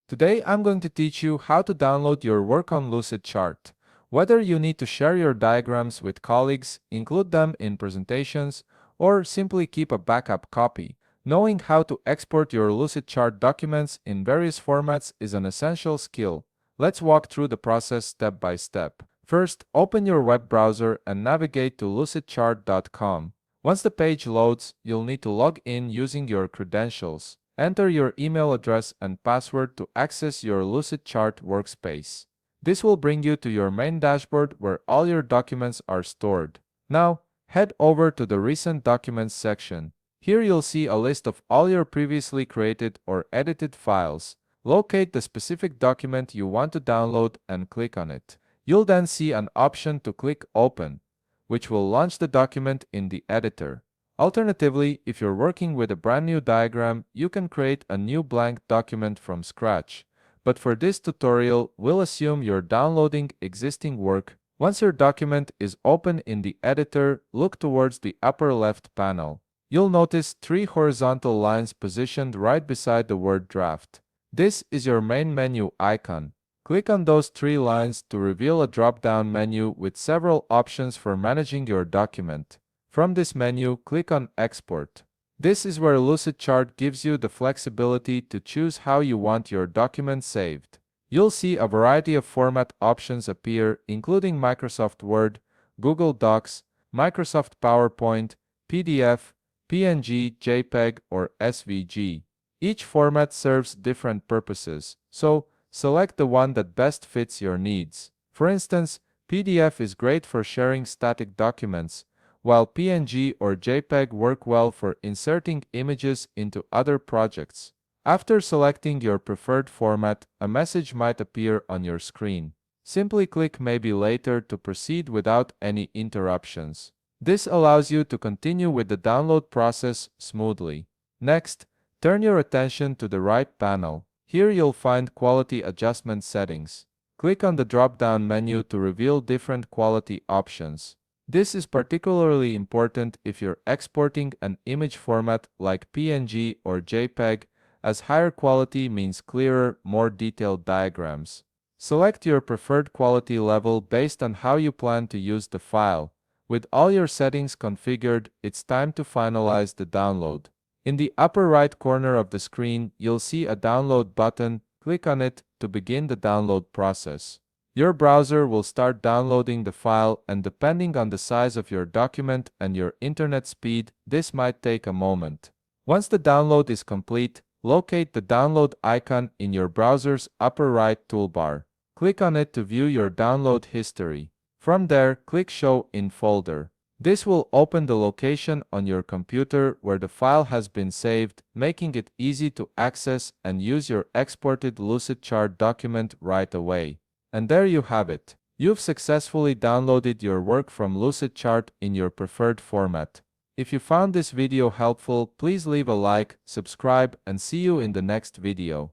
Today I'm going to teach you how to download your work on Lucidchart. Whether you need to share your diagrams with colleagues, include them in presentations, or simply keep a backup copy, knowing how to export your Lucidchart documents in various formats is an essential skill. Let's walk through the process step by step. First, open your web browser and navigate to lucidchart.com. Once the page loads, you'll need to log in using your credentials. Enter your email address and password to access your Lucidchart workspace. This will bring you to your main dashboard where all your documents are stored. Now, head over to the Recent Documents section. Here you'll see a list of all your previously created or edited files. Locate the specific document you want to download and click on it. You'll then see an option to click Open, which will launch the document in the editor. Alternatively, if you're working with a brand new diagram, you can create a new blank document from scratch. But for this tutorial, we'll assume you're downloading existing work. Once your document is open in the editor, look towards the upper left panel. You'll notice three horizontal lines positioned right beside the word draft. This is your main menu icon. Click on those three lines to reveal a drop-down menu with several options for managing your document. From this menu, click on Export. This is where Lucidchart gives you the flexibility to choose how you want your document saved. You'll see a variety of format options appear, including Microsoft Word, Google Docs, Microsoft PowerPoint, PDF, PNG, JPEG, or SVG. Each format serves different purposes, so select the one that best fits your needs. For instance, PDF is great for sharing static documents, while PNG or JPEG work well for inserting images into other projects. After selecting your preferred format, a message might appear on your screen. Simply click Maybe Later to proceed without any interruptions. This allows you to continue with the download process smoothly. Next, turn your attention to the right panel. Here you'll find Quality Adjustment Settings. Click on the drop-down menu to reveal different quality options. This is particularly important if you're exporting an image format like PNG or JPEG, as higher quality means clearer, more detailed diagrams. Select your preferred quality level based on how you plan to use the file. With all your settings configured, it's time to finalize the download. In the upper right corner of the screen, you'll see a download button. Click on it to begin the download process. Your browser will start downloading the file, and depending on the size of your document and your internet speed, this might take a moment. Once the download is complete, locate the download icon in your browser's upper right toolbar. Click on it to view your download history. From there, click Show in Folder. This will open the location on your computer where the file has been saved, making it easy to access and use your exported Lucidchart document right away. And there you have it. You've successfully downloaded your work from Lucidchart in your preferred format. If you found this video helpful, please leave a like, subscribe, and see you in the next video.